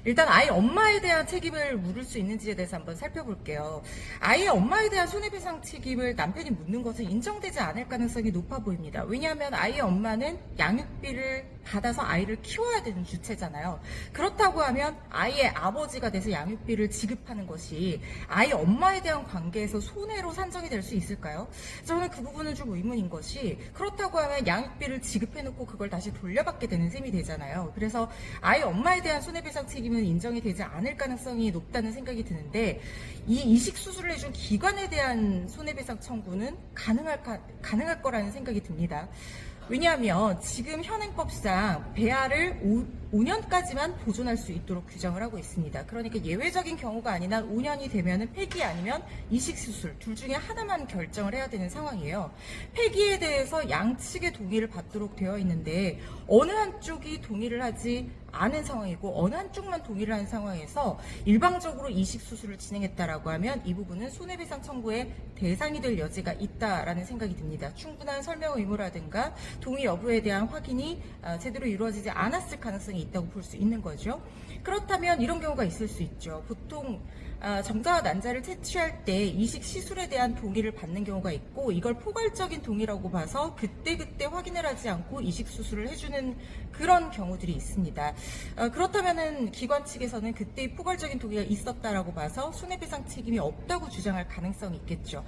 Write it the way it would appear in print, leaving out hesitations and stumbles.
일단 아이 엄마에 대한 책임을 물을 수 있는지에 대해서 한번 살펴볼게요. 아이의 엄마에 대한 손해배상 책임을 남편이 묻는 것은 인정되지 않을 가능성이 높아 보입니다. 왜냐하면 아이의 엄마는 양육비를 받아서 아이를 키워야 되는 주체잖아요. 그렇다고 하면 아이의 아버지가 돼서 양육비를 지급하는 것이 아이 엄마에 대한 관계에서 손해로 산정이 될 수 있을까요? 저는 그 부분은 좀 의문인 것이, 그렇다고 하면 양육비를 지급해놓고 그걸 다시 돌려받게 되는 셈이 되잖아요. 그래서 아이 엄마에 대한 손해배상 책임은 인정이 되지 않을 가능성이 높다는 생각이 드는데, 이 이식 수술을 해준 기관에 대한 손해배상 청구는 가능할 거라는 생각이 듭니다. 왜냐하면 지금 현행법상 배아를 5년까지만 보존할 수 있도록 규정을 하고 있습니다. 그러니까 예외적인 경우가 아닌 한 5년이 되면 폐기 아니면 이식 수술 둘 중에 하나만 결정을 해야 되는 상황이에요. 폐기에 대해서 양측의 동의를 받도록 되어 있는데 어느 한쪽이 동의를 하지 않은 상황이고 어느 한쪽만 동의를 한 상황에서 일방적으로 이식 수술을 진행했다라고 하면 이 부분은 손해배상 청구의 대상이 될 여지가 있다라는 생각이 듭니다. 충분한 설명 의무라든가 동의 여부에 대한 확인이 제대로 이루어지지 않았을 가능성이 있다고 볼 수 있는 거죠. 그렇다면 이런 경우가 있을 수 있죠. 보통 정자와 난자를 채취할 때 이식 시술에 대한 동의를 받는 경우가 있고, 이걸 포괄적인 동의라고 봐서 그때그때 확인을 하지 않고 이식 수술을 해주는 그런 경우들이 있습니다. 그렇다면은 기관 측에서는 그때의 포괄적인 동의가 있었다라고 봐서 손해배상 책임이 없다고 주장할 가능성이 있겠죠.